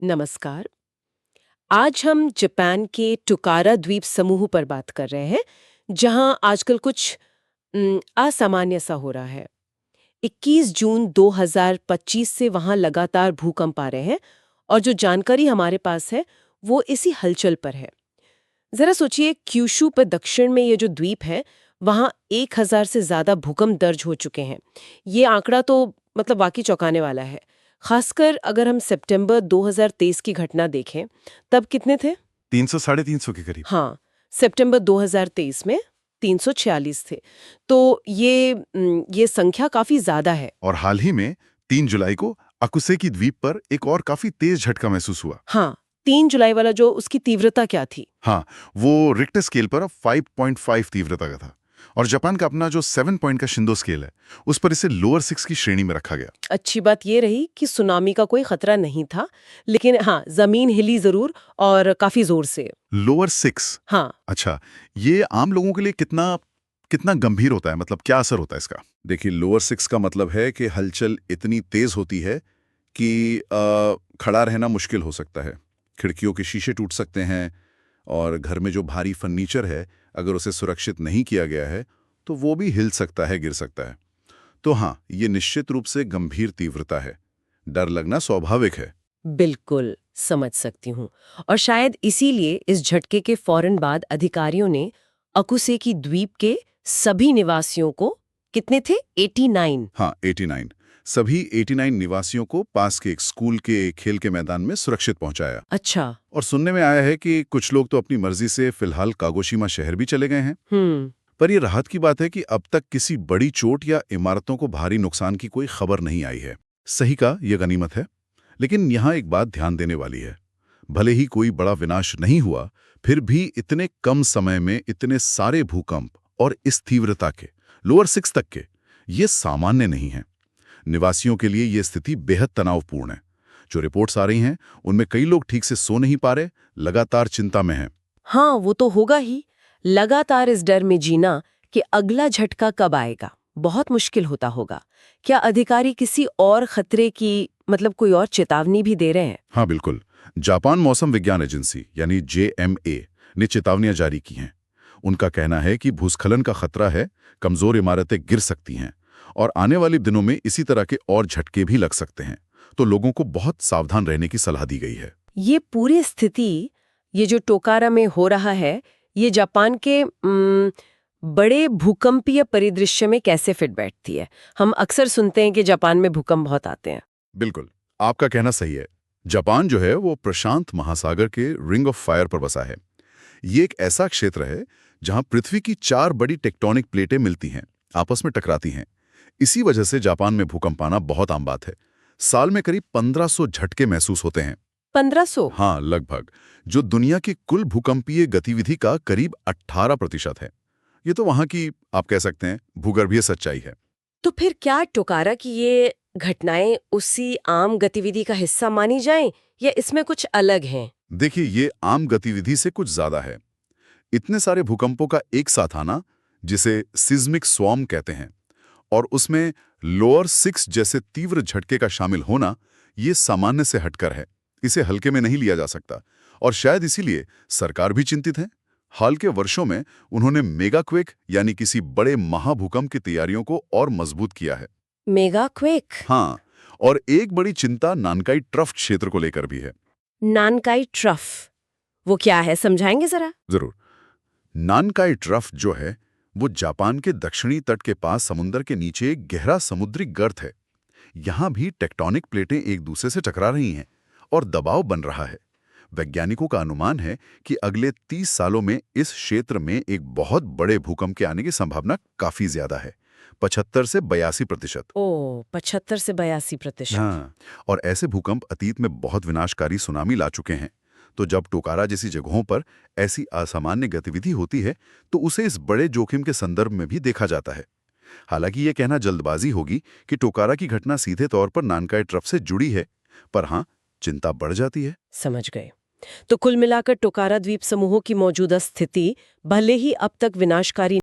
नमस्कार। आज हम जापान के टोकारा द्वीप समूह पर बात कर रहे हैं, जहां आजकल कुछ असामान्य सा हो रहा है। 21 जून 2025 से वहां लगातार भूकंप आ रहे हैं और जो जानकारी हमारे पास है, वो इसी हलचल पर है। जरा सोचिए, क्यूशू पर दक्षिण में ये जो द्वीप है, वहां 1000 से ज्यादा भूकंप दर्ज हो चुके हैं। ये आंकड़ा तो वाकई चौंकाने वाला है। खासकर अगर हम सितंबर 2023 की घटना देखें, तब कितने थे? 300 साढ़े 300 के करीब। हाँ, सितंबर 2023 में 346 थे। तो ये संख्या काफी ज्यादा है। और हाल ही में 3 जुलाई को अकुसेकी द्वीप पर एक और काफी तेज झटका महसूस हुआ। हाँ, 3 जुलाई वाला जो उसकी तीव्रता क्या थी? हाँ, वो रिक्टर स्केल पर 5.5 तीव्रता का था। और जापान का अपना जो 7 पॉइंट का शिंदो स्केल है, उस पर इसे लोअर 6 की श्रेणी में रखा गया। अच्छी बात ये रही कि सुनामी का कोई खतरा नहीं था, लेकिन हाँ, जमीन हिली जरूर और काफी जोर से। लोअर 6? हाँ। अच्छा, ये आम लोगों के लिए कितना कितना गंभीर होता है? मतलब क्या असर होता है इसका? देखिए, लोअर 6 का मतलब है कि हलचल इतनी तेज होती है कि खड़ा रहना मुश्किल हो सकता है। खिड़कियों के शीशे टूट सकते हैं और घर में जो भारी फर्नीचर है, अगर उसे सुरक्षित नहीं किया गया है, तो वो भी हिल सकता है, गिर सकता है। तो हाँ, ये निश्चित रूप से गंभीर तीव्रता है। डर लगना स्वाभाविक है। बिल्कुल, समझ सकती हूँ। और शायद इसीलिए इस झटके के फौरन बाद अधिकारियों ने अकुसेकी द्वीप के सभी निवासियों को, कितने थे? 89। हाँ, 89। सभी 89 निवासियों को पास के एक स्कूल के खेल के मैदान में सुरक्षित पहुंचाया। अच्छा। और सुनने में आया है कि कुछ लोग तो अपनी मर्जी से फिलहाल कागोशीमा शहर भी चले गए हैं। हम्म। पर यह राहत की बात है कि अब तक किसी बड़ी चोट या इमारतों को भारी नुकसान की कोई खबर नहीं आई है। सही का यह गनीमत है। लेकिन यहाँ एक बात ध्यान देने वाली है। भले ही कोई बड़ा विनाश नहीं हुआ, फिर भी इतने कम समय में इतने सारे भूकंप और इस तीव्रता के, लोअर 6 तक के, ये सामान्य नहीं है। निवासियों के लिए ये स्थिति बेहद तनावपूर्ण है। जो रिपोर्ट्स आ रही हैं, उनमें कई लोग ठीक से सो नहीं पा रहे, लगातार चिंता में हैं। हाँ, वो तो होगा ही। लगातार इस डर में जीना कि अगला झटका कब आएगा, बहुत मुश्किल होता होगा। क्या अधिकारी किसी और खतरे की, कोई और चेतावनी भी दे रहे हैं? हाँ, बिल्कुल। जापान मौसम विज्ञान एजेंसी यानी JMA ने चेतावनियां जारी की हैं। उनका कहना है कि भूस्खलन का खतरा है, कमजोर इमारतें गिर सकती हैं और आने वाले दिनों में इसी तरह के और झटके भी लग सकते हैं। तो लोगों को बहुत सावधान रहने की सलाह दी गई है। ये पूरी स्थिति, ये जो टोकारा में हो रहा है, ये जापान के बड़े भूकंपीय परिदृश्य में कैसे फिट बैठती है? हम अक्सर सुनते हैं कि जापान में भूकंप बहुत आते हैं। बिल्कुल, आपका कहना सही है। जापान जो है वो प्रशांत महासागर के रिंग ऑफ फायर पर बसा है। ये एक ऐसा क्षेत्र है जहां पृथ्वी की 4 बड़ी टेक्टोनिक प्लेटें मिलती हैं, आपस में टकराती हैं। इसी वजह से जापान में भूकंप आना बहुत आम बात है। साल में करीब 1500 झटके महसूस होते हैं। 1500? हाँ, लगभग, जो दुनिया की कुल भूकंपीय गतिविधि का करीब 18% है। ये तो वहां की, आप कह सकते हैं, भूगर्भीय सच्चाई है। तो फिर क्या टोकारा की ये घटनाएं उसी आम गतिविधि का हिस्सा मानी जाएं, या इसमें कुछ अलग हैं? देखिए, ये आम गतिविधि से कुछ ज्यादा है। इतने सारे भूकंपों का एक साथ आना, जिसे सिज्मिक स्वॉर्म कहते हैं, और उसमें लोअर 6 जैसे तीव्र झटके का शामिल होना, ये सामान्य से हटकर है। इसे हल्के में नहीं लिया जा सकता और शायद इसीलिए सरकार भी चिंतित है। हाल के वर्षों में उन्होंने मेगाक्वेक यानी किसी बड़े महाभूकंप की तैयारियों को और मजबूत किया है। मेगाक्वेक? हाँ, और एक बड़ी चिंता नानकाई ट्रफ क्षेत्र को लेकर भी है। नानकाई ट्रफ, वो क्या है, समझाएंगे जरा? जरूर। नानकाई ट्रफ जो है, वो जापान के दक्षिणी तट के पास समुद्र के नीचे एक गहरा समुद्री गर्त है। यहां भी टेक्टोनिक प्लेटें एक दूसरे से टकरा रही हैं और दबाव बन रहा है। वैज्ञानिकों का अनुमान है कि अगले 30 सालों में इस क्षेत्र में एक बहुत बड़े भूकंप के आने की संभावना काफी ज्यादा है, 75 से 82%। ओ, 75 से 82%। हाँ, और ऐसे भूकंप अतीत में बहुत विनाशकारी सुनामी ला चुके हैं। तो जब टोकारा जैसी जगहों पर ऐसी असामान्य गतिविधि होती है, तो उसे इस बड़े जोखिम के संदर्भ में भी देखा जाता है। हालांकि ये कहना जल्दबाजी होगी कि टोकारा की घटना सीधे तौर पर नानकाई ट्रफ से जुड़ी है, पर हाँ, चिंता बढ़ जाती है। समझ गए। तो कुल मिलाकर टोकारा द्वीप समूहों की मौजूदा स्थिति भले ही अब तक विनाशकारी